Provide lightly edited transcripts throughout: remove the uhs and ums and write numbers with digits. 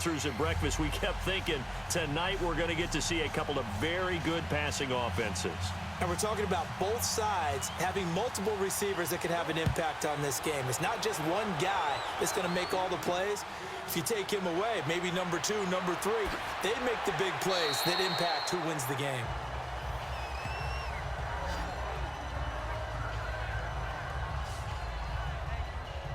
announcers at breakfast, we kept thinking tonight we're going to get to see a couple of very good passing offenses. And we're talking about both sides having multiple receivers that can have an impact on this game. It's not just one guy that's going to make all the plays. If you take him away, maybe number 2, number 3, they make the big plays that impact who wins the game.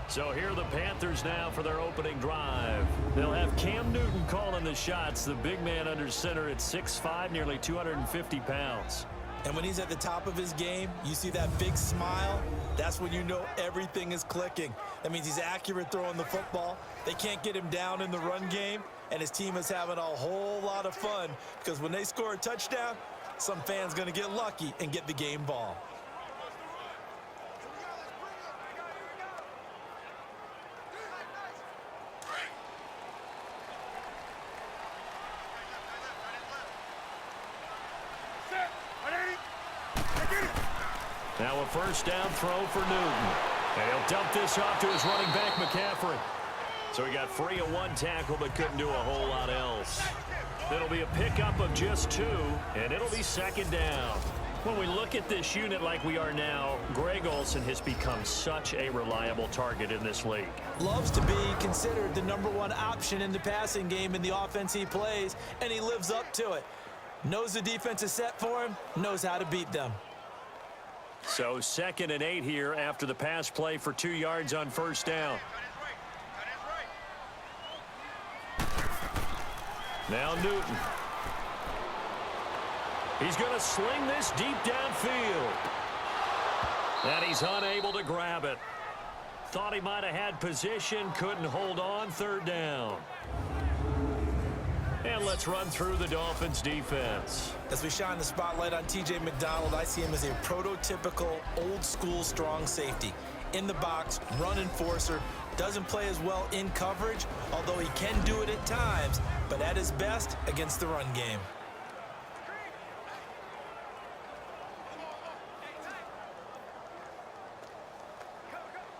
So here are the Panthers now for their opening drive. They'll have Cam Newton calling the shots, the big man under center at 6'5", nearly 250 pounds. And when he's at the top of his game, you see that big smile, that's when you know everything is clicking. That means he's accurate throwing the football. They can't get him down in the run game, and his team is having a whole lot of fun because when they score a touchdown, some fan's going to get lucky and get the game ball. Now a first down throw for Newton. And he'll dump this off to his running back, McCaffrey. So he got free of one tackle but couldn't do a whole lot else. It'll be a pickup of just 2, and it'll be second down. When we look at this unit like we are now, Greg Olsen has become such a reliable target in this league. Loves to be considered the #1 option in the passing game in the offense he plays, and he lives up to it. Knows the defense is set for him, knows how to beat them. So 2nd and 8 here after the pass play for 2 yards on first down. Now Newton. He's going to sling this deep downfield. And he's unable to grab it. Thought he might have had position, couldn't hold on, 3rd down. And let's run through the Dolphins defense. As we shine the spotlight on T.J. McDonald, I see him as a prototypical old-school strong safety. In the box, run enforcer, doesn't play as well in coverage, although he can do it at times, but at his best against the run game.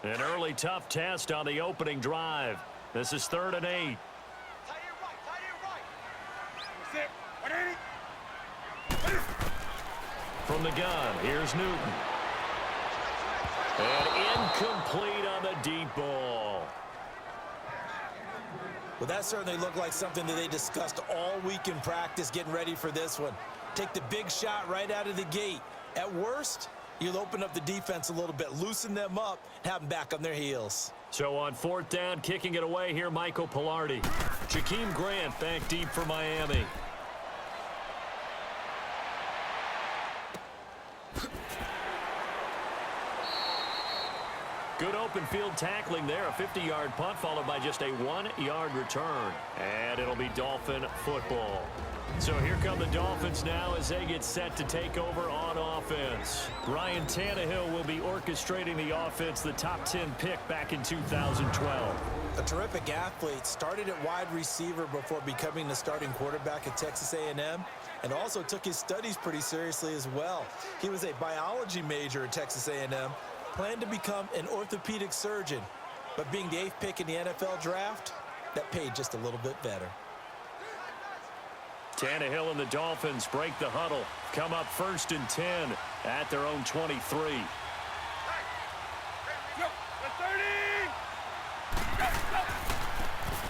An early tough test on the opening drive. This is 3rd and 8. From the gun, here's Newton. And incomplete on the deep ball. Well, that certainly looked like something that they discussed all week in practice getting ready for this one. Take the big shot right out of the gate. At worst, you'll open up the defense a little bit, loosen them up, and have them back on their heels. So on 4th down, kicking it away here, Michael Pilardi. Jakeem Grant back deep for Miami. Good open field tackling there. A 50-yard punt followed by just a 1-yard return. And it'll be Dolphin football. So here come the Dolphins now as they get set to take over on offense. Ryan Tannehill will be orchestrating the offense, the top 10 pick back in 2012. A terrific athlete, started at wide receiver before becoming the starting quarterback at Texas A&M, and also took his studies pretty seriously as well. He was a biology major at Texas A&M, planned to become an orthopedic surgeon, but being the 8th pick in the NFL draft, that paid just a little bit better. Tannehill and the Dolphins break the huddle, come up 1st and 10 at their own 23.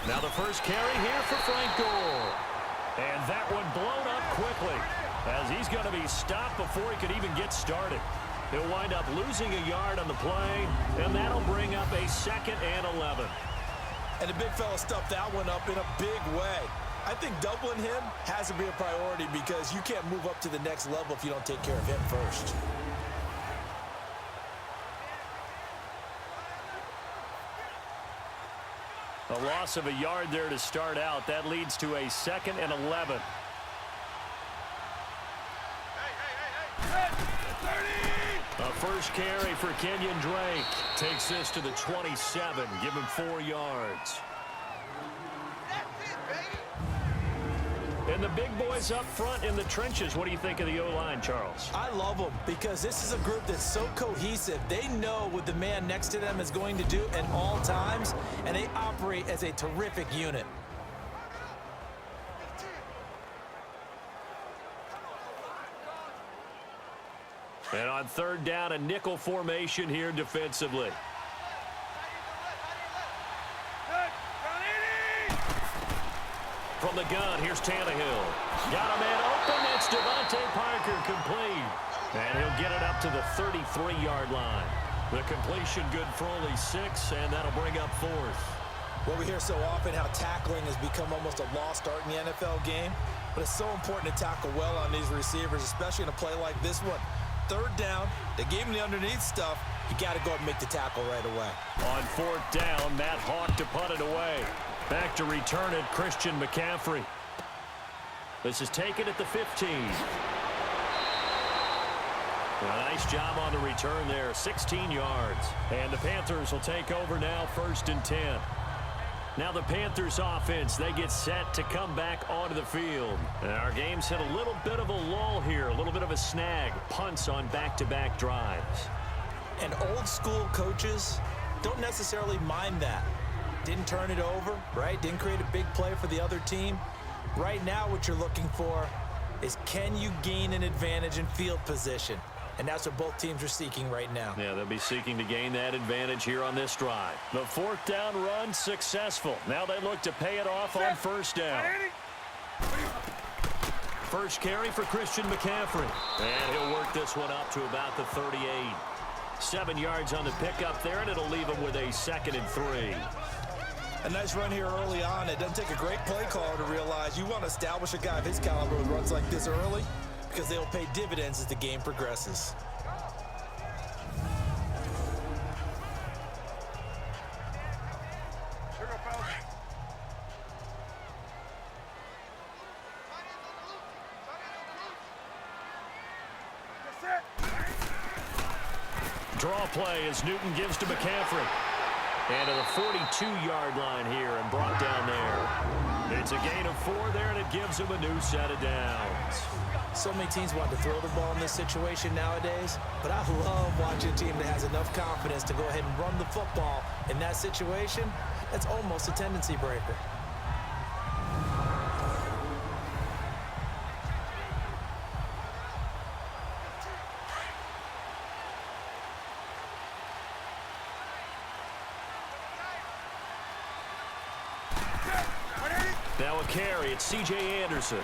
Now the first carry here for Frank Gore. And that one blown up quickly as he's going to be stopped before he could even get started. He'll wind up losing a yard on the play, and that'll bring up a 2nd and 11. And the big fella stuffed that one up in a big way. I think doubling him has to be a priority because you can't move up to the next level if you don't take care of him first. A loss of a yard there to start out. That leads to a 2nd and 11. A first carry for Kenyon Drake. Takes this to the 27. Give him 4 yards. And the big boys up front in the trenches. What do you think of the O-line, Charles? I love them because this is a group that's so cohesive. They know what the man next to them is going to do at all times, and they operate as a terrific unit. And on third down, a nickel formation here defensively. From the gun, here's Tannehill. Got a man open. It's Devontae Parker complete. And he'll get it up to the 33-yard line. The completion good for only 6, and that'll bring up 4th. Well, we hear so often how tackling has become almost a lost art in the NFL game, but it's so important to tackle well on these receivers, especially in a play like this one. Third down, they gave him the underneath stuff. You got to go and make the tackle right away. On 4th down, Matt Hawk to punt it away. Back to return it, Christian McCaffrey. This is taken at the 15. A nice job on the return there, 16 yards. And the Panthers will take over now, 1st and 10. Now the Panthers offense, they get set to come back onto the field. And our game's hit a little bit of a lull here, a little bit of a snag. Punts on back-to-back drives. And old school coaches don't necessarily mind that. Didn't turn it over, right? Didn't create a big play for the other team. Right now what you're looking for is, can you gain an advantage in field position? And that's what both teams are seeking right now. Yeah, they'll be seeking to gain that advantage here on this drive. The 4th down run successful. Now they look to pay it off on 1st down. First carry for Christian McCaffrey. And he'll work this one up to about the 38. 7 yards on the pickup there, and it'll leave him with a 2nd and 3. A nice run here early on. It doesn't take a great play caller to realize you want to establish a guy of his caliber with runs like this early, because they'll pay dividends as the game progresses. Draw play as Newton gives to McCaffrey. And to the 42-yard line here and brought down there. It's a gain of 4 there, and it gives him a new set of downs. So many teams want to throw the ball in this situation nowadays, but I love watching a team that has enough confidence to go ahead and run the football in that situation. That's almost a tendency breaker. Now a carry, it's C.J. Anderson.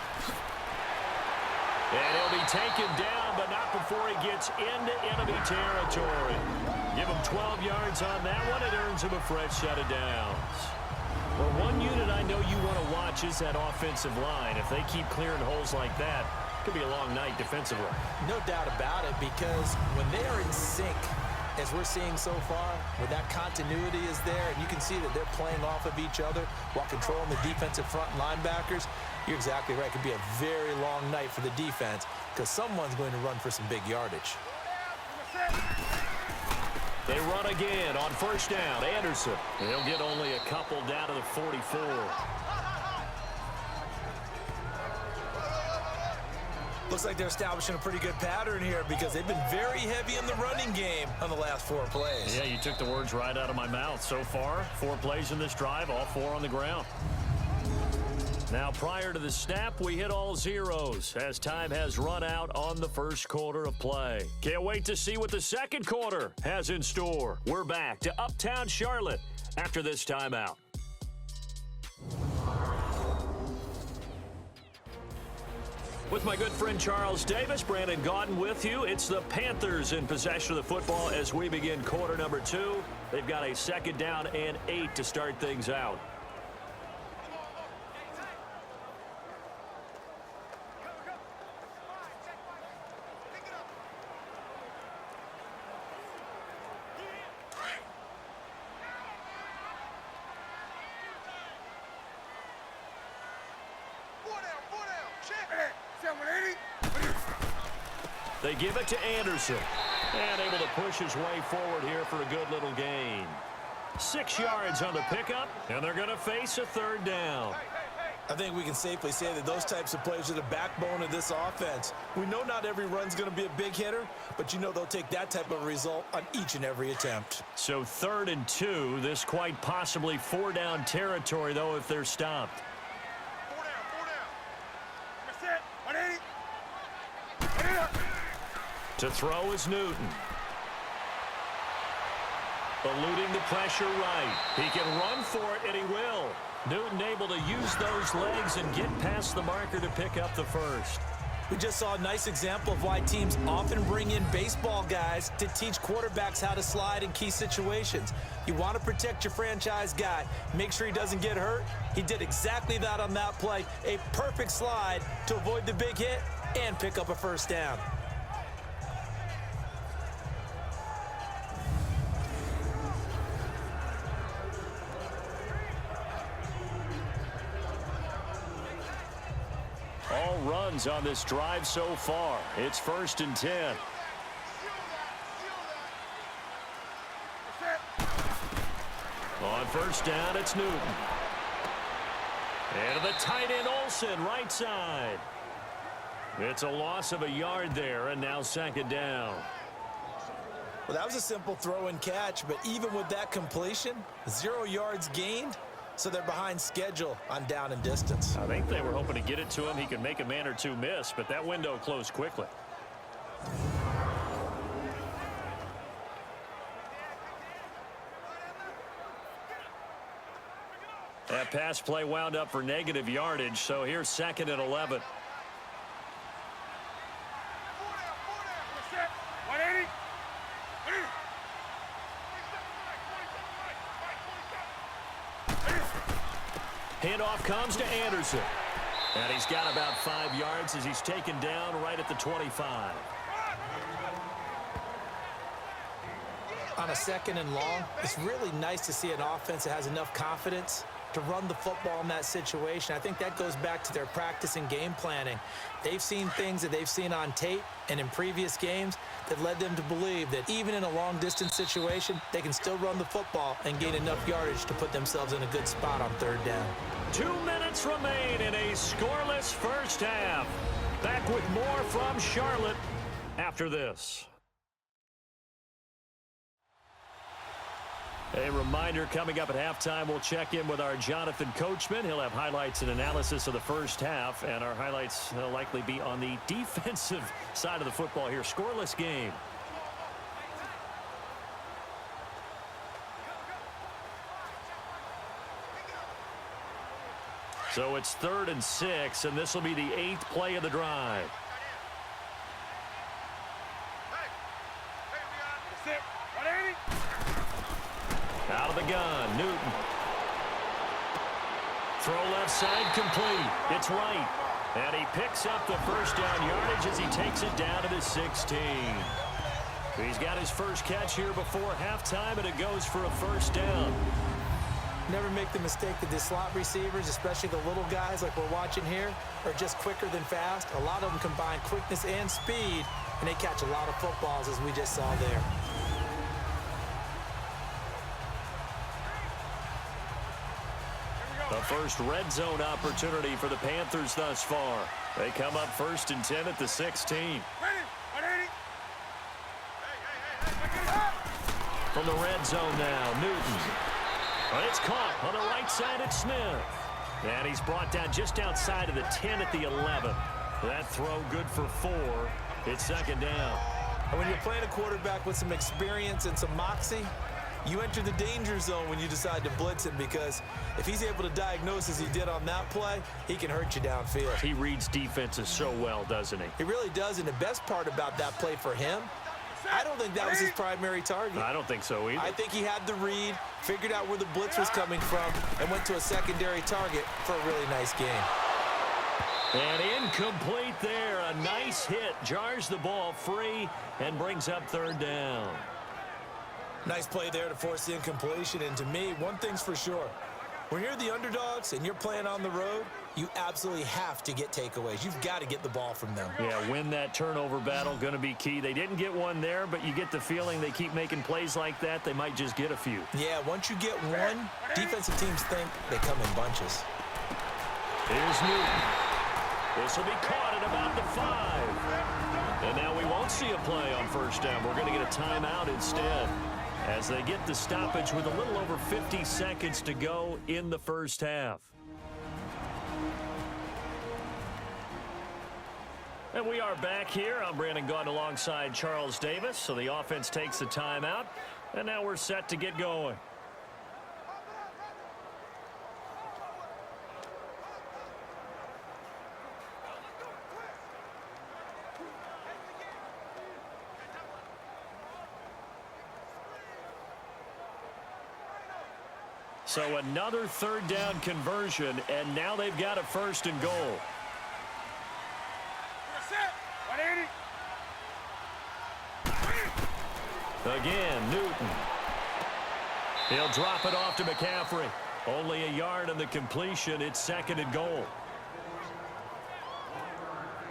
And he'll be taken down, but not before he gets into enemy territory. Give him 12 yards on that one. It earns him a fresh set of downs. Well, one unit I know you want to watch is that offensive line. If they keep clearing holes like that, it could be a long night defensively. No doubt about it, because when they are in sync, as we're seeing so far, where that continuity is there, and you can see that they're playing off of each other while controlling the defensive front linebackers, you're exactly right. It could be a very long night for the defense because someone's going to run for some big yardage. They run again on 1st down. Anderson. He'll get only a couple down to the 44. Looks like they're establishing a pretty good pattern here because they've been very heavy in the running game on the last 4 plays. Yeah, you took the words right out of my mouth. So far, 4 plays in this drive, all 4 on the ground. Now, prior to the snap, we hit all zeros as time has run out on the first quarter of play. Can't wait to see what the second quarter has in store. We're back to Uptown Charlotte after this timeout. With my good friend Charles Davis, Brandon Gaudin with you. It's the Panthers in possession of the football as we begin quarter number 2. They've got a 2nd down and 8 to start things out. They give it to Anderson. And able to push his way forward here for a good little gain. 6 yards on the pickup, and they're going to face a 3rd down. I think we can safely say that those types of plays are the backbone of this offense. We know not every run's going to be a big hitter, but you know they'll take that type of result on each and every attempt. So 3rd and 2, this quite possibly 4-down territory, though, if they're stopped. 4 down. That's it. 180. To throw is Newton. Eluding the pressure right. He can run for it, and he will. Newton able to use those legs and get past the marker to pick up the first. We just saw a nice example of why teams often bring in baseball guys to teach quarterbacks how to slide in key situations. You want to protect your franchise guy. Make sure he doesn't get hurt. He did exactly that on that play. A perfect slide to avoid the big hit and pick up a first down. All runs on this drive so far. It's 1st and 10. On first down, it's Newton. And to the tight end, Olsen, right side. It's a loss of a yard there, and now 2nd down. Well, that was a simple throw and catch, but even with that completion, 0 yards gained. So they're behind schedule on down and distance. I think they were hoping to get it to him. He could make a man or two miss, but that window closed quickly. That pass play wound up for negative yardage, so here's 2nd and 11. Handoff comes to Anderson. And he's got about 5 yards as he's taken down right at the 25. On a 2nd and long, it's really nice to see an offense that has enough confidence to run the football in that situation. I think that goes back to their practice and game planning. They've seen things that they've seen on tape and in previous games that led them to believe that even in a long-distance situation, they can still run the football and gain enough yardage to put themselves in a good spot on 3rd down. 2 minutes remain in a scoreless first half. Back with more from Charlotte after this. A reminder, coming up at halftime, we'll check in with our Jonathan Coachman. He'll have highlights and analysis of the first half, and our highlights will likely be on the defensive side of the football here. Scoreless game. So it's 3rd and 6, and this will be the 8th play of the drive. Out of the gun, Newton. Throw left side, complete. It's right. And he picks up the first down yardage as he takes it down to the 16. He's got his first catch here before halftime, and it goes for a first down. Never make the mistake that the slot receivers, especially the little guys like we're watching here, are just quicker than fast. A lot of them combine quickness and speed, and they catch a lot of footballs, as we just saw there. The first red zone opportunity for the Panthers thus far. They come up 1st and 10 at the 16. From the red zone now, Newton. It's caught on the right side at Smith. And he's brought down just outside of the 10 at the 11. That throw good for 4. It's 2nd down. And when you're playing a quarterback with some experience and some moxie, you enter the danger zone when you decide to blitz him, because if he's able to diagnose as he did on that play, he can hurt you downfield. He reads defenses so well, doesn't he? He really does, and the best part about that play for him, I don't think that was his primary target. I don't think so either. I think he had the read, figured out where the blitz was coming from, and went to a secondary target for a really nice game. And incomplete there. A nice hit. Jars the ball free and brings up 3rd down. Nice play there to force the incompletion. And to me, one thing's for sure. When you're the underdogs and you're playing on the road, you absolutely have to get takeaways. You've got to get the ball from them. Yeah, win that turnover battle, going to be key. They didn't get one there, but you get the feeling they keep making plays like that, they might just get a few. Yeah, once you get one, defensive teams think they come in bunches. Here's Newton. This will be caught at about the 5. And now we won't see a play on first down. We're going to get a timeout instead, as they get the stoppage with a little over 50 seconds to go in the first half. And we are back here. I'm Brandon Gaudin alongside Charles Davis. So the offense takes the timeout, and now we're set to get going. So another third down conversion, and now they've got a 1st and goal. Again, Newton. He'll drop it off to McCaffrey. Only a yard on the completion. It's 2nd and goal.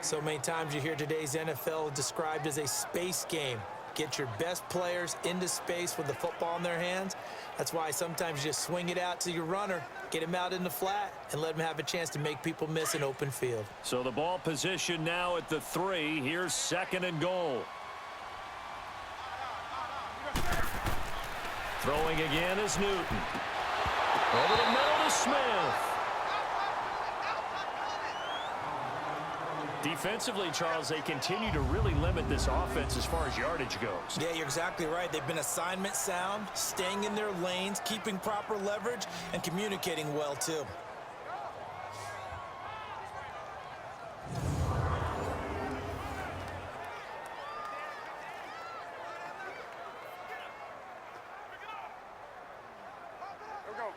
So many times you hear today's NFL described as a space game. Get your best players into space with the football in their hands. That's why sometimes you just swing it out to your runner, get him out in the flat, and let him have a chance to make people miss an open field. So the ball position now at the 3. Here's 2nd and goal. Throwing again is Newton. Over the middle to Smith. Defensively, Charles, they continue to really limit this offense as far as yardage goes. Yeah, you're exactly right. They've been assignment sound, staying in their lanes, keeping proper leverage, and communicating well, too.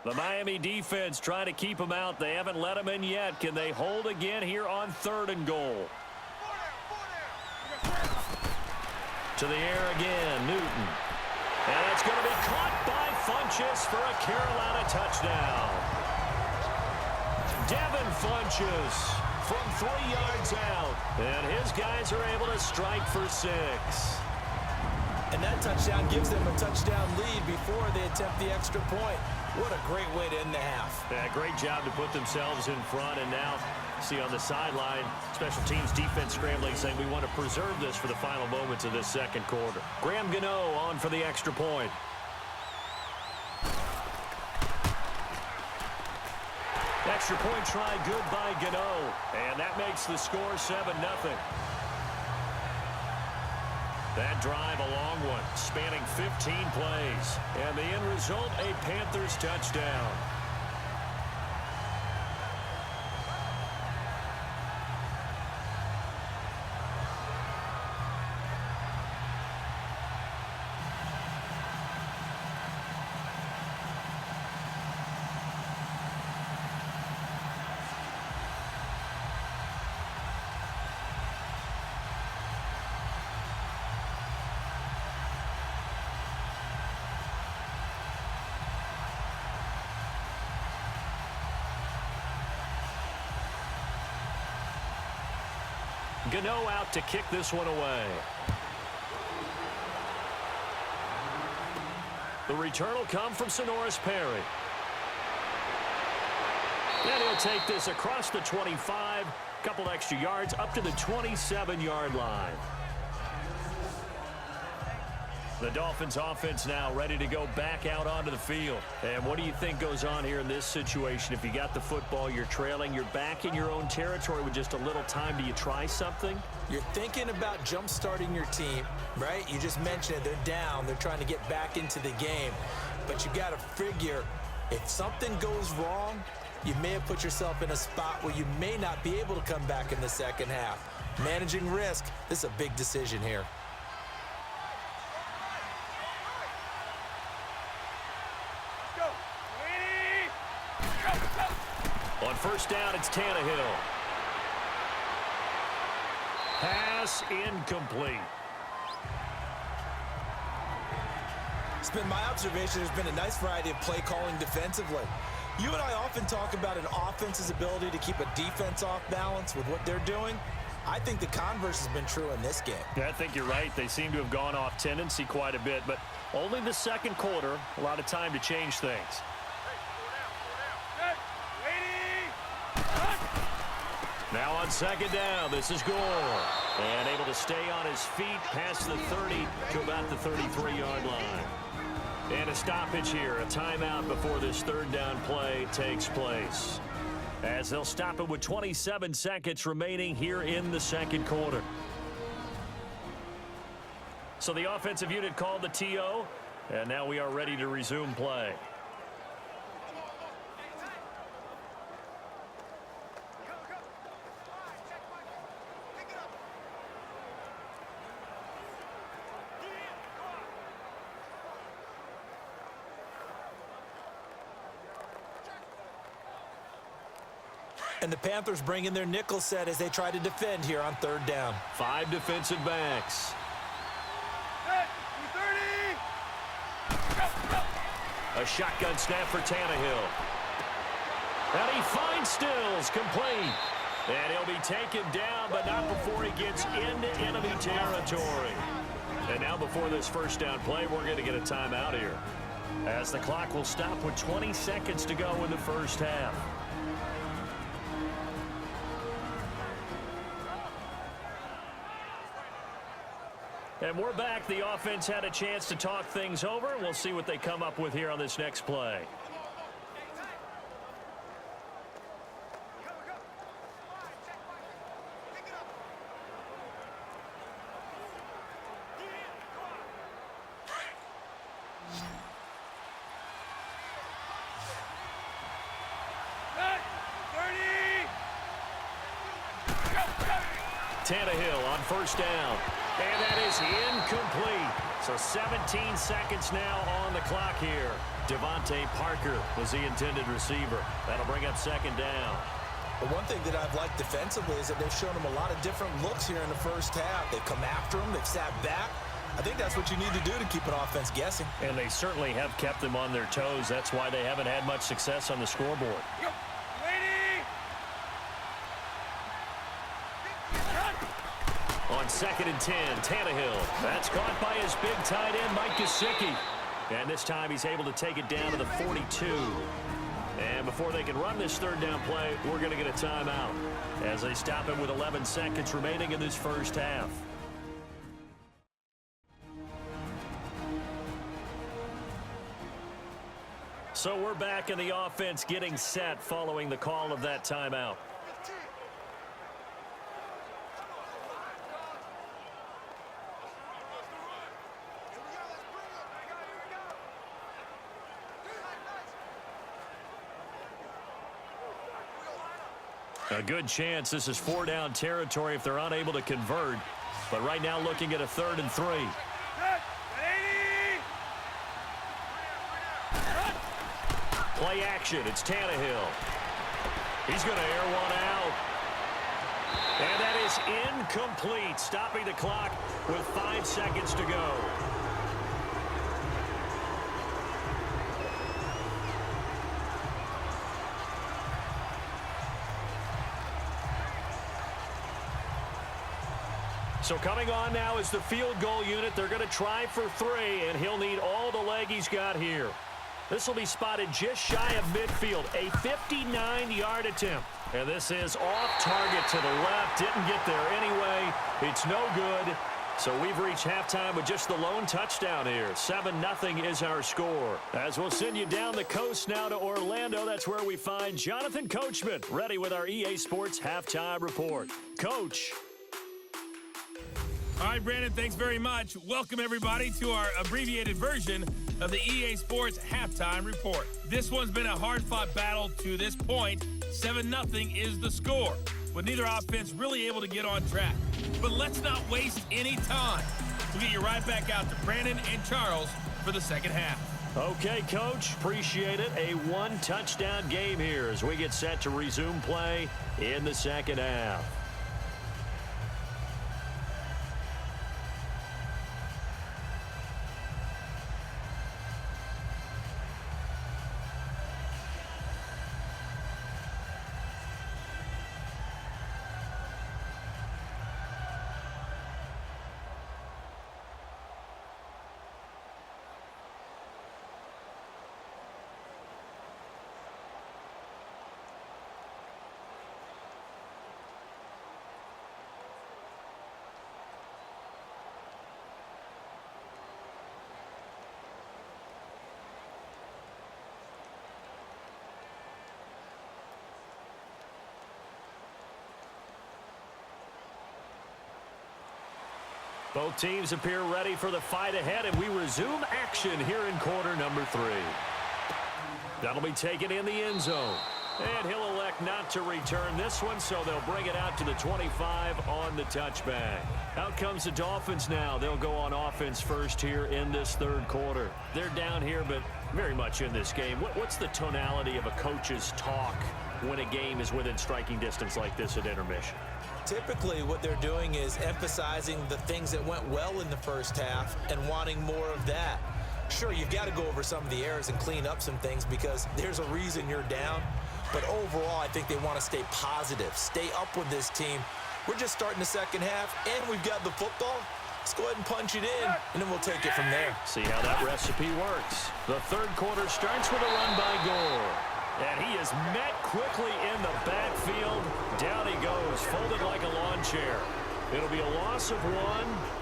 The Miami defense trying to keep them out. They haven't let them in yet. Can they hold again here on 3rd and goal? To the air again, Newton. And it's going to be caught by Funchess for a Carolina touchdown. Devin Funchess from 3 yards out. And his guys are able to strike for 6. And that touchdown gives them a touchdown lead before they attempt the extra point. What a great way to end the half. Yeah, great job to put themselves in front. And now, see on the sideline, special teams defense scrambling, saying we want to preserve this for the final moments of this 2nd quarter. Graham Gano on for the extra point. Extra point try good by Gano. And that makes the score 7-0. That drive, a long one, spanning 15 plays. And the end result, a Panthers touchdown. Gano out to kick this one away. The return will come from Sonoris Perry. And he'll take this across the 25, couple extra yards up to the 27-yard line. The Dolphins offense now ready to go back out onto the field. And what do you think goes on here in this situation? If you got the football, you're trailing, you're back in your own territory with just a little time. Do you try something? You're thinking about jump-starting your team, right? You just mentioned it. They're down. They're trying to get back into the game. But you got to figure if something goes wrong, you may have put yourself in a spot where you may not be able to come back in the 2nd half. Managing risk, this is a big decision here. On 1st down, it's Tannehill. Pass incomplete. It's been my observation there's been a nice variety of play calling defensively. You and I often talk about an offense's ability to keep a defense off balance with what they're doing. I think the converse has been true in this game. Yeah, I think you're right. They seem to have gone off tendency quite a bit, but only the 2nd quarter, a lot of time to change things. Now on 2nd down, this is Gore. And able to stay on his feet past the 30 to about the 33-yard line. And a stoppage here, a timeout before this 3rd down play takes place. as they'll stop it with 27 seconds remaining here in the second quarter. So the offensive unit called the TO, and now we are ready to resume play. And the Panthers bring in their nickel set as they try to defend here on third down. 5 defensive backs. A shotgun snap for Tannehill. And he finds Stills, complete. And he'll be taken down, but not before he gets into enemy territory. And now before this first down play, we're going to get a timeout here, as the clock will stop with 20 seconds to go in the first half. And we're back. The offense had a chance to talk things over. We'll see what they come up with here on this next play. Tannehill on first down. And that is incomplete. So 17 seconds now on the clock here. Devontae Parker was the intended receiver. That'll bring up second down. But one thing that I've liked defensively is that they've shown them a lot of different looks here in the first half. They've come after them. They've sat back. I think that's what you need to do to keep an offense guessing. And they certainly have kept them on their toes. That's why they haven't had much success on the scoreboard. On 2nd and 10, Tannehill. That's caught by his big tight end, Mike Gesicki. And this time he's able to take it down to the 42. And before they can run this third down play, we're going to get a timeout, as they stop him with 11 seconds remaining in this first half. So we're back in the offense getting set following the call of that timeout. A good chance this is 4-down territory if they're unable to convert. But right now looking at a 3rd and 3. Play action. It's Tannehill. He's going to air one out. And that is incomplete, stopping the clock with 5 seconds to go. So coming on now is the field goal unit. They're going to try for 3, and he'll need all the leg he's got here. This will be spotted just shy of midfield, a 59-yard attempt. And this is off target to the left. Didn't get there anyway. It's no good. So we've reached halftime with just the lone touchdown here. 7-0 is our score. As we'll send you down the coast now to Orlando, that's where we find Jonathan Coachman, ready with our EA Sports Halftime Report. Coach. All right, Brandon, thanks very much. Welcome, everybody, to our abbreviated version of the EA Sports Halftime Report. This one's been a hard-fought battle to this point. 7-0 is the score, with neither offense really able to get on track. But let's not waste any time. We'll get you right back out to Brandon and Charles for the second half. Okay, Coach, appreciate it. A 1-touchdown game here as we get set to resume play in the second half. Both teams appear ready for the fight ahead, and we resume action here in quarter number 3. That'll be taken in the end zone. And he'll elect not to return this one, so they'll bring it out to the 25 on the touchback. Out comes the Dolphins now. They'll go on offense first here in this third quarter. They're down here, but very much in this game. What's the tonality of a coach's talk when a game is within striking distance like this at intermission? Typically, what they're doing is emphasizing the things that went well in the first half and wanting more of that. Sure, you've got to go over some of the errors and clean up some things because there's a reason you're down. But overall, I think they want to stay positive, stay up with this team. We're just starting the second half, and we've got the football. Let's go ahead and punch it in, and then we'll take it from there. See how that recipe works. The third quarter starts with a run by Gore. And he is met quickly in the backfield. Down he goes, folded like a lawn chair. It'll be a loss of 1,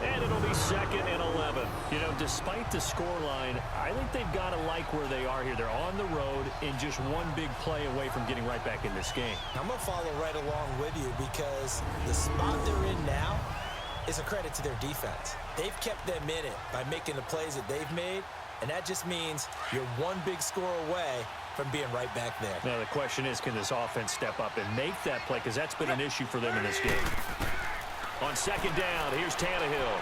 and it'll be 2nd and 11. You know, despite the scoreline, I think they've got to like where they are here. They're on the road and just one big play away from getting right back in this game. I'm going to follow right along with you because the spot they're in now is a credit to their defense. They've kept them in it by making the plays that they've made, and that just means you're one big score away from being right back there. Now, the question is, can this offense step up and make that play? Because that's been an issue for them in this game. On second down, here's Tannehill.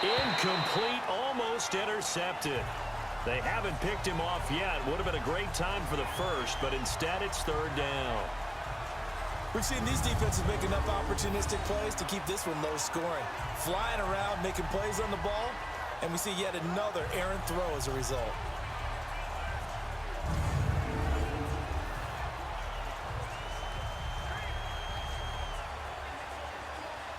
Incomplete, almost intercepted. They haven't picked him off yet. Would have been a great time for the first, but instead it's third down. We've seen these defenses make enough opportunistic plays to keep this one low scoring. Flying around, making plays on the ball, and we see yet another errant throw as a result.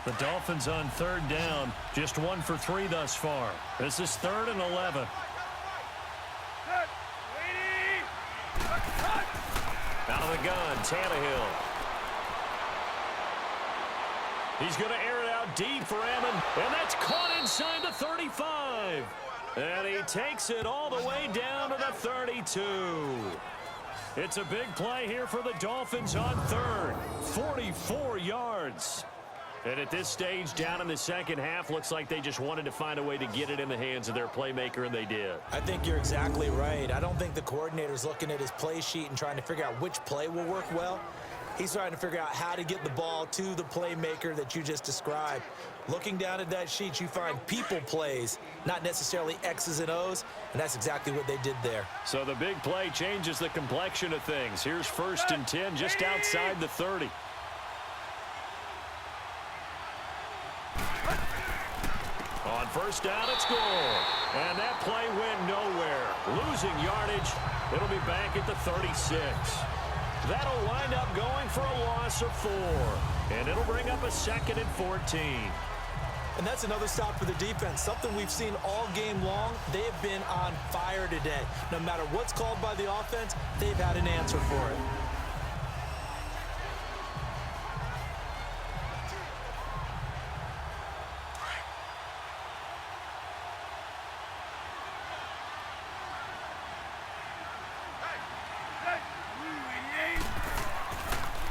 The Dolphins on third down, just 1 for 3 thus far. This is 3rd and 11. Out of the gun, Tannehill. He's going to air it out deep for Ammon, and that's caught inside the 35. And he takes it all the way down to the 32. It's a big play here for the Dolphins on third. 44 yards. And at this stage, down in the second half, looks like they just wanted to find a way to get it in the hands of their playmaker, and they did. I think you're exactly right. I don't think the coordinator's looking at his play sheet and trying to figure out which play will work well. He's trying to figure out how to get the ball to the playmaker that you just described. Looking down at that sheet, you find people plays, not necessarily X's and O's, and that's exactly what they did there. So the big play changes the complexion of things. Here's 1st and 10 just outside the 30. On first down, it's Gore. And that play went nowhere. Losing yardage. It'll be back at the 36. That'll wind up going for a loss of 4. And it'll bring up a 2nd and 14. And that's another stop for the defense, something we've seen all game long. They have been on fire today. No matter what's called by the offense, they've had an answer for it.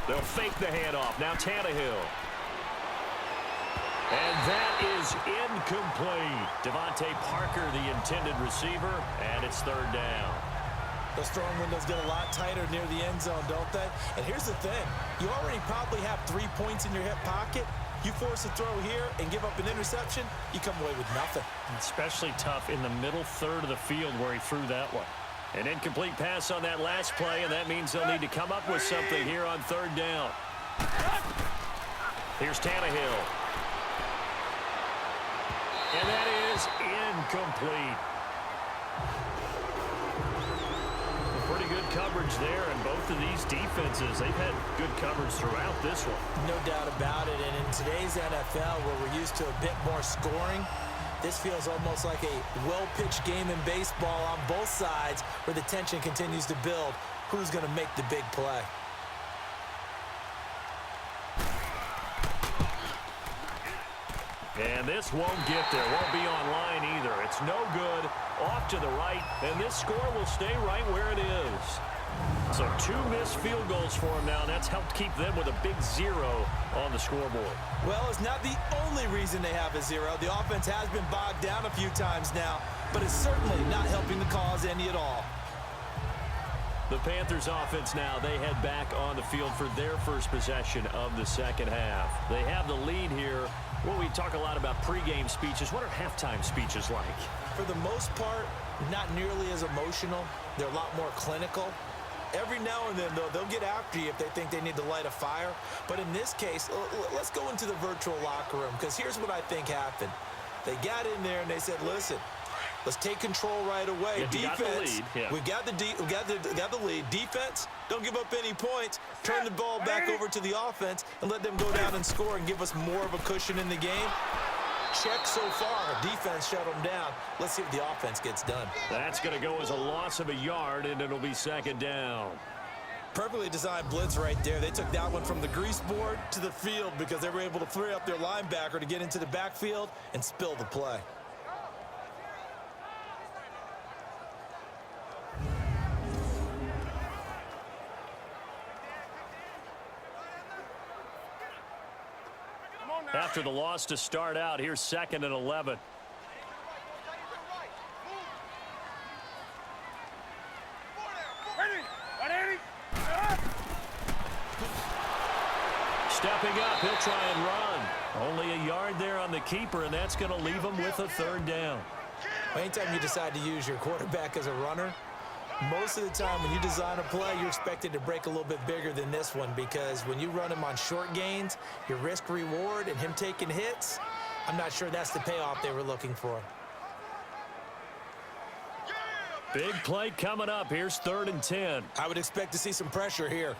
They'll fake the handoff. Now Tannehill. And that is incomplete. Devontae Parker, the intended receiver, and it's third down. Those throwing windows get a lot tighter near the end zone, don't they? And here's the thing. You already probably have 3 points in your hip pocket. You force a throw here and give up an interception, you come away with nothing. Especially tough in the middle third of the field where he threw that one. An incomplete pass on that last play, and that means they'll need to come up with something here on third down. Here's Tannehill. And that is incomplete. Pretty good coverage there, and both of these defenses, they've had good coverage throughout this one. No doubt about it, and in today's NFL, where we're used to a bit more scoring, this feels almost like a well-pitched game in baseball on both sides where the tension continues to build. Who's going to make the big play? And this won't get there. Won't be online either. It's no good. Off to the right, and this score will stay right where it is. So 2 missed field goals for him now, and that's helped keep them with a big 0 on the scoreboard. Well, it's not the only reason they have a 0. The offense has been bogged down a few times now, but it's certainly not helping the cause any at all. The Panthers offense now, they head back on the field for their first possession of the second half. They have the lead here. Well, we talk a lot about pregame speeches. What are halftime speeches like? For the most part, not nearly as emotional. They're a lot more clinical. Every now and then, though, they'll get after you if they think they need to light a fire. But in this case, let's go into the virtual locker room, because here's what I think happened. They got in there and they said, listen, let's take control right away. Yeah, defense, we got the lead. Defense, don't give up any points. Turn the ball back over to the offense and let them go down and score and give us more of a cushion in the game. Check so far. Defense shut them down. Let's see if the offense gets done. That's going to go as a loss of a yard, and it'll be second down. Perfectly designed blitz right there. They took that one from the grease board to the field because they were able to free up their linebacker to get into the backfield and spill the play. After the loss to start out, here's 2nd and 11. Stepping up, he'll try and run. Only a yard there on the keeper, and that's going to leave him with a 3rd down. Anytime you decide to use your quarterback as a runner, most of the time when you design a play, you're expected to break a little bit bigger than this one, because when you run him on short gains, your risk reward and him taking hits, I'm not sure that's the payoff they were looking for. Big play coming up. Here's 3rd and 10. I would expect to see some pressure here.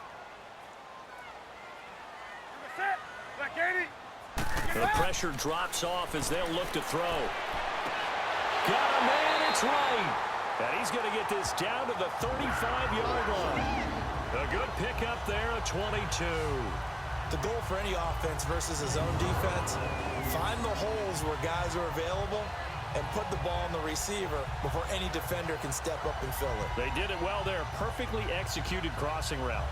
The pressure drops off as they'll look to throw. Got a man, it's right. And he's going to get this down to the 35-yard line. A good pickup there, a 22. The goal for any offense versus a zone defense, find the holes where guys are available and put the ball on the receiver before any defender can step up and fill it. They did it well there. Perfectly executed crossing route.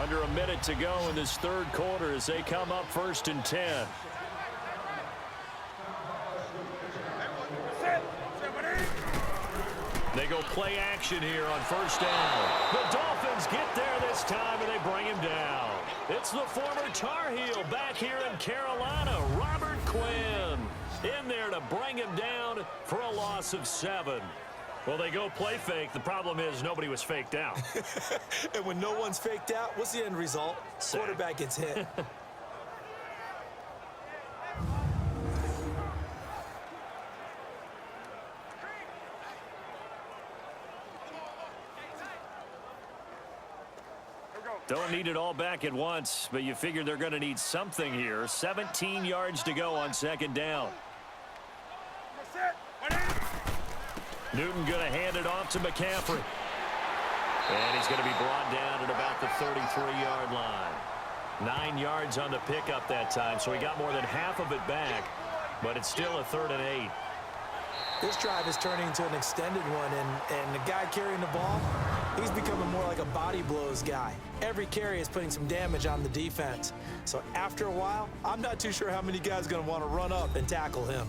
Under a minute to go in this 3rd quarter as they come up 1st and 10. They go play action here on 1st down. The Dolphins get there this time, and they bring him down. It's the former Tar Heel back here in Carolina, Robert Quinn, in there to bring him down for a loss of 7. Well, they go play fake. The problem is nobody was faked out. And when no one's faked out, what's the end result? Sack. Quarterback gets hit. Don't need it all back at once, but you figure they're going to need something here. 17 yards to go on 2nd down. Newton going to hand it off to McCaffrey. And he's going to be brought down at about the 33-yard line. 9 yards on the pickup that time, so he got more than half of it back, but it's still a 3rd and 8. This drive is turning into an extended one, and the guy carrying the ball, he's becoming more like a body blows guy. Every carry is putting some damage on the defense. So after a while, I'm not too sure how many guys are going to want to run up and tackle him.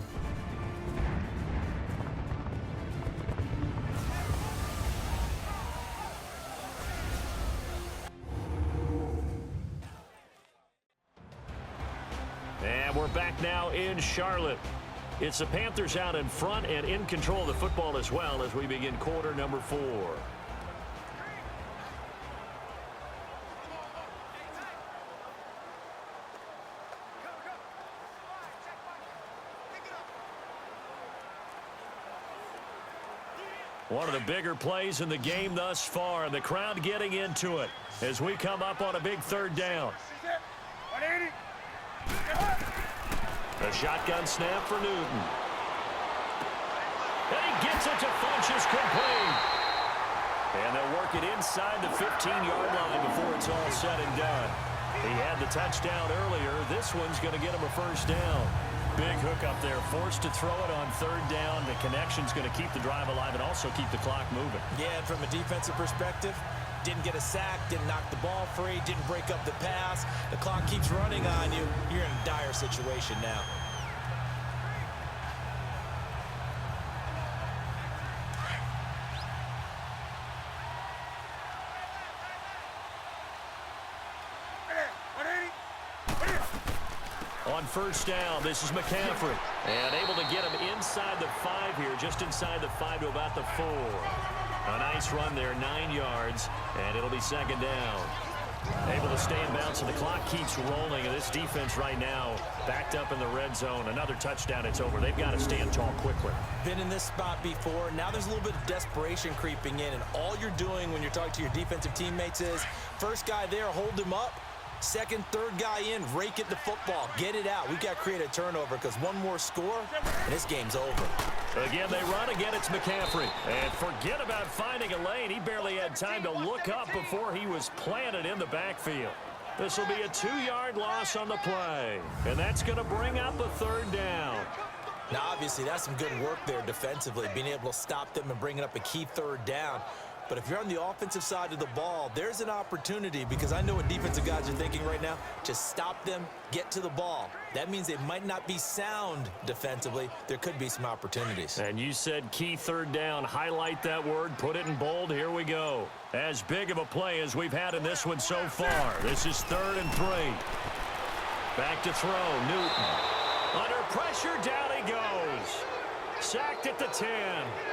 And we're back now in Charlotte. It's the Panthers out in front and in control of the football as well as we begin quarter number 4. One of the bigger plays in the game thus far, and the crowd getting into it as we come up on a big 3rd down. A shotgun snap for Newton. And he gets it to Funchess complete. And they'll work it inside the 15-yard line before it's all said and done. He had the touchdown earlier. This one's going to get him a first down. Big hook up there, forced to throw it on third down. The connection's going to keep the drive alive and also keep the clock moving. Yeah, and from a defensive perspective, didn't get a sack, didn't knock the ball free, didn't break up the pass. The clock keeps running on you. You're in a dire situation now. On first down, this is McCaffrey. And able to get him inside the 5 here, just inside the 5 to about the 4. A nice run there, 9 yards, and it'll be second down. Able to stay in bounds, and the clock keeps rolling, and this defense right now backed up in the red zone. Another touchdown, it's over. They've got to stand tall quickly. Been in this spot before. Now there's a little bit of desperation creeping in, and all you're doing when you're talking to your defensive teammates is, first guy there, hold him up. Second, third guy in, rake at the football. Get it out. We've got to create a turnover because one more score, and this game's over. Again, they run. Again, it's McCaffrey. And forget about finding a lane. He barely had time to look up before he was planted in the backfield. This will be a 2-yard loss on the play. And that's going to bring up a third down. Now, obviously, that's some good work there defensively, being able to stop them and bringing up a key third down. But if you're on the offensive side of the ball, there's an opportunity because I know what defensive guys are thinking right now. Just stop them, get to the ball. That means they might not be sound defensively. There could be some opportunities. And you said key third down. Highlight that word. Put it in bold. Here we go. As big of a play as we've had in this one so far. This is 3rd and 3. Back to throw. Newton. Under pressure, down he goes. Sacked at the 10.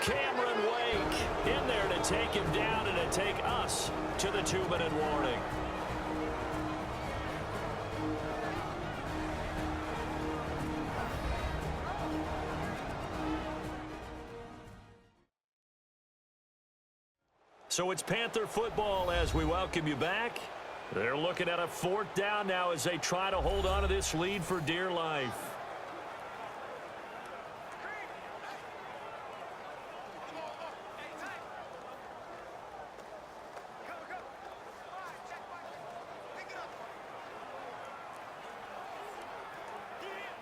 Cameron Wake in there to take him down and to take us to the 2-minute warning. So it's Panther football as we welcome you back. They're looking at a 4th down now as they try to hold on to this lead for dear life.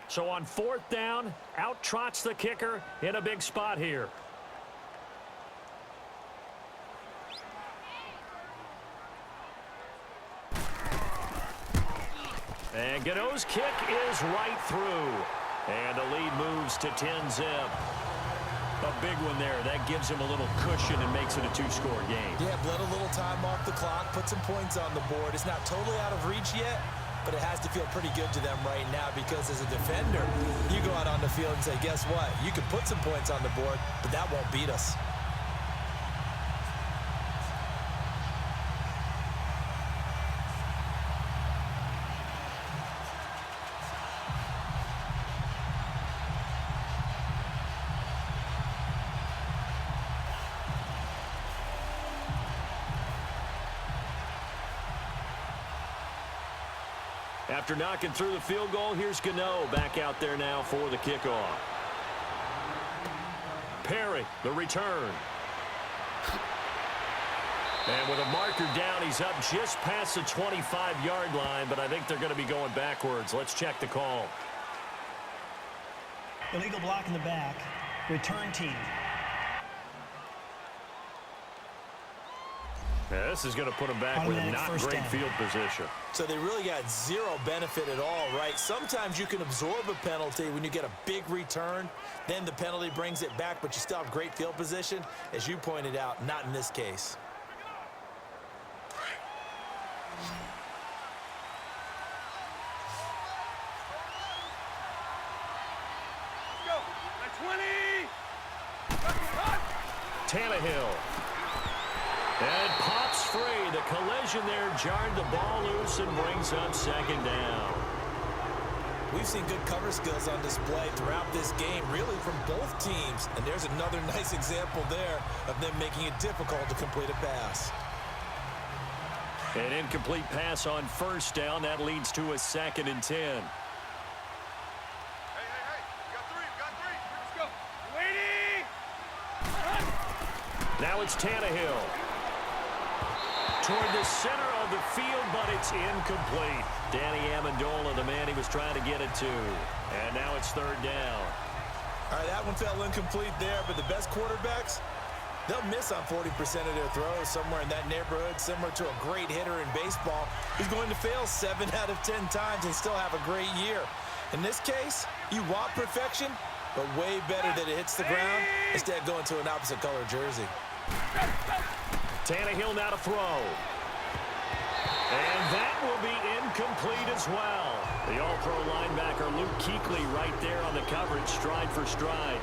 So on 4th down, out trots the kicker in a big spot here. And Gano's kick is right through. And the lead moves to 10-zip. A big one there. That gives him a little cushion and makes it a 2-score game. Yeah, let a little time off the clock, put some points on the board. It's not totally out of reach yet, but it has to feel pretty good to them right now because as a defender, you go out on the field and say, guess what? You can put some points on the board, but that won't beat us. After knocking through the field goal, here's Gano back out there now for the kickoff. Perry, the return. And with a marker down, he's up just past the 25-yard line, but I think they're going to be going backwards. Let's check the call. Illegal block in the back. Return team. Yeah, this is going to put them back with not great field position. So they really got zero benefit at all, right? Sometimes you can absorb a penalty when you get a big return. Then the penalty brings it back, but you still have great field position. As you pointed out, not in this case. Tannehill. And pops free. The collision there jarred the ball loose and brings up second down. We've seen good cover skills on display throughout this game, really from both teams. And there's another nice example there of them making it difficult to complete a pass. An incomplete pass on first down. That leads to a 2nd and 10. Hey, we got three. Let's go. Waiting. Now it's Tannehill. Toward the center of the field, but it's incomplete. Danny Amendola, the man he was trying to get it to. And now it's third down. All right, that one fell incomplete there, but the best quarterbacks, they'll miss on 40% of their throws, somewhere in that neighborhood, similar to a great hitter in baseball who's going to fail 7 out of 10 times and still have a great year. In this case, you want perfection, but way better that it hits the ground instead of going to an opposite color jersey. Tannehill now to throw. And that will be incomplete as well. The all-pro linebacker Luke Kuechly right there on the coverage, stride for stride.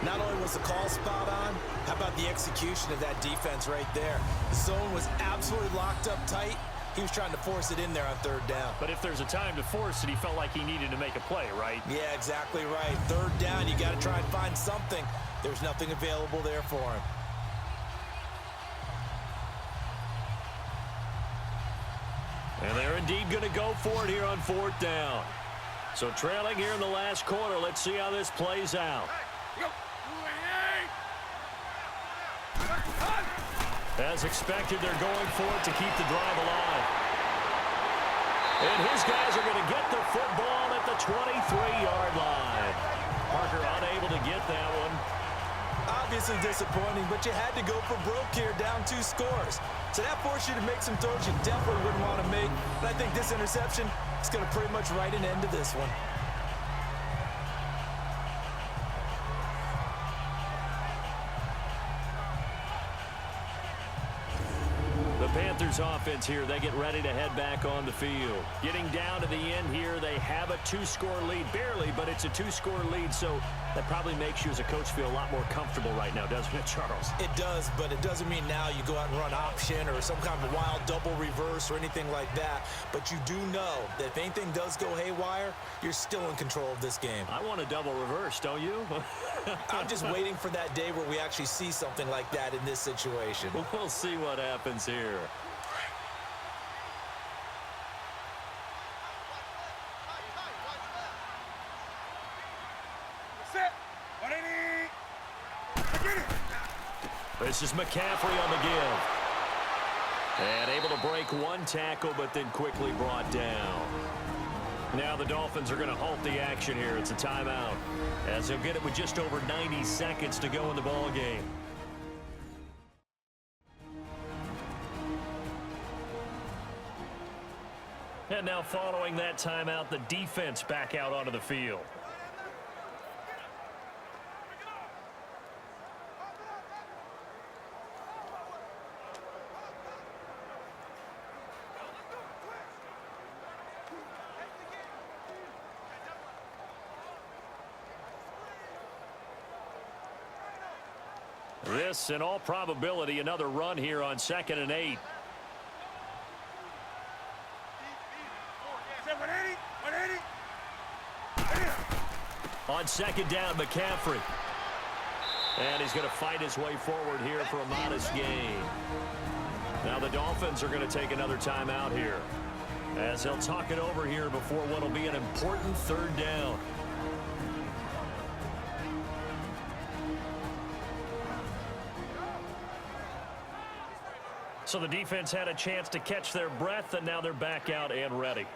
Not only was the call spot on, how about the execution of that defense right there? The zone was absolutely locked up tight. He was trying to force it in there on third down. But if there's a time to force it, he felt like he needed to make a play, right? Yeah, exactly right. Third down, you got to try and find something. There's nothing available there for him. And they're indeed going to go for it here on fourth down. So trailing here in the last quarter, let's see how this plays out. As expected, they're going for it to keep the drive alive. And his guys are going to get the football at the 23-yard line. Parker unable to get that one. Obviously disappointing, but you had to go for broke here, down 2 scores. So that forced you to make some throws you definitely wouldn't want to make. And I think this interception is going to pretty much write an end to this one. Panthers offense here, they get ready to head back on the field. Getting down to the end here, they have a 2-score lead, barely, but it's a 2-score lead, so that probably makes you as a coach feel a lot more comfortable right now, doesn't it, Charles? It does, but it doesn't mean now you go out and run option or some kind of wild double reverse or anything like that. But you do know that if anything does go haywire, you're still in control of this game. I want a double reverse, don't you? I'm just waiting for that day where we actually see something like that in this situation. We'll see what happens here. This is McCaffrey on the give. And able to break one tackle, but then quickly brought down. Now the Dolphins are going to halt the action here. It's a timeout, as they'll get it with just over 90 seconds to go in the ball game. And now following that timeout, the defense back out onto the field. This, in all probability, another run here on 2nd and 8. On 2nd down, McCaffrey. And he's going to fight his way forward here for a modest gain. Now the Dolphins are going to take another timeout here, as they'll talk it over here before what will be an important 3rd down. So the defense had a chance to catch their breath, and now they're back out and ready.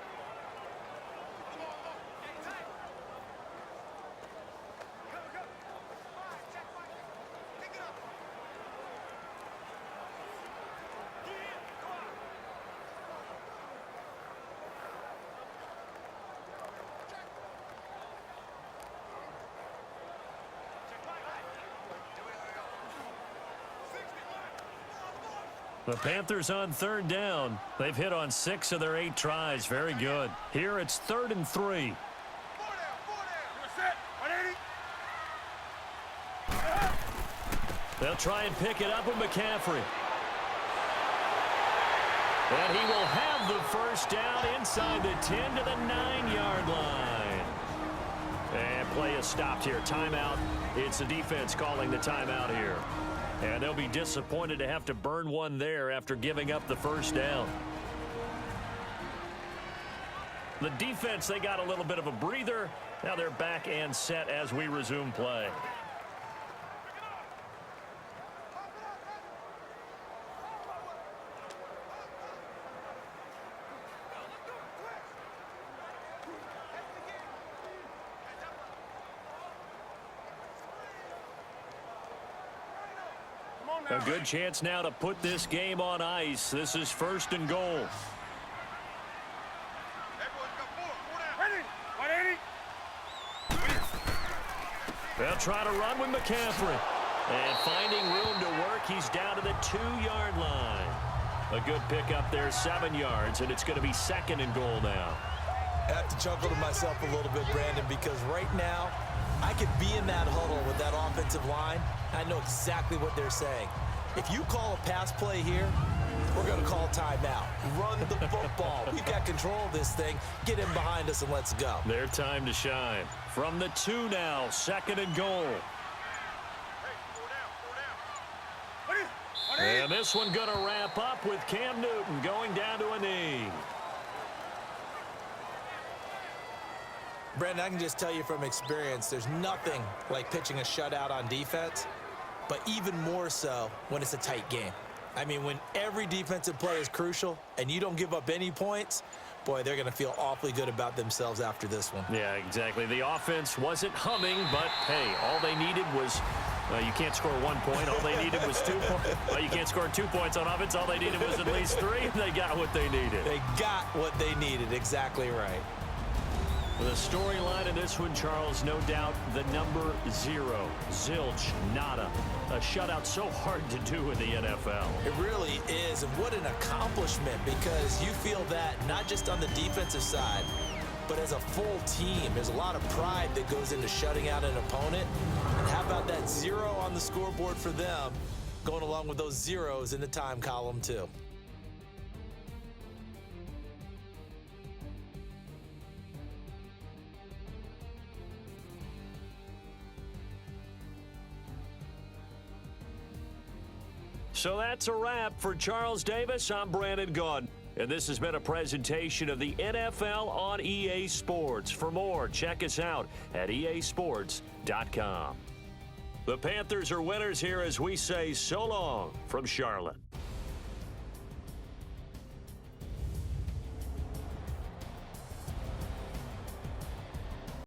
The Panthers on 3rd down. They've hit on 6 of their 8 tries. Very good. Here it's 3rd and 3. They'll try and pick it up with McCaffrey. And he will have the first down inside the 10 to the 9-yard line. And play is stopped here. Timeout. It's the defense calling the timeout here. And they'll be disappointed to have to burn one there after giving up the first down. The defense, they got a little bit of a breather. Now they're back and set as we resume play. A good chance now to put this game on ice. This is 1st and goal. Everyone's got four down. Ready? 180. They'll try to run with McCaffrey. And finding room to work, he's down to the 2-yard line. A good pickup there, 7 yards, and it's going to be 2nd and goal now. I have to chuckle to myself a little bit, Brandon, because right now I could be in that huddle with that offensive line. I know exactly what they're saying. If you call a pass play here, we're going to call timeout. Run the football. We've got control of this thing. Get in behind us and let's go. Their time to shine. From the 2 now, 2nd and goal. Hey, four down. Ready? And this one going to wrap up with Cam Newton going down to a knee. Brandon, I can just tell you from experience, there's nothing like pitching a shutout on defense, but even more so when it's a tight game. I mean, when every defensive play is crucial and you don't give up any points, boy, they're going to feel awfully good about themselves after this one. Yeah, exactly. The offense wasn't humming, but, hey, all they needed was you can't score 1 point. All they needed was 2 points. Well, you can't score 2 points on offense. All they needed was at least 3, and they got what they needed. They got what they needed. Exactly right. The storyline in this one, Charles, no doubt the number 0. Zilch, nada. A shutout so hard to do in the NFL. It really is, and what an accomplishment, because you feel that not just on the defensive side, but as a full team. There's a lot of pride that goes into shutting out an opponent. And how about that 0 on the scoreboard for them, going along with those zeros in the time column too. So that's a wrap for Charles Davis. I'm Brandon Gaudin, and this has been a presentation of the NFL on EA Sports. For more, check us out at easports.com. The Panthers are winners here as we say so long from Charlotte.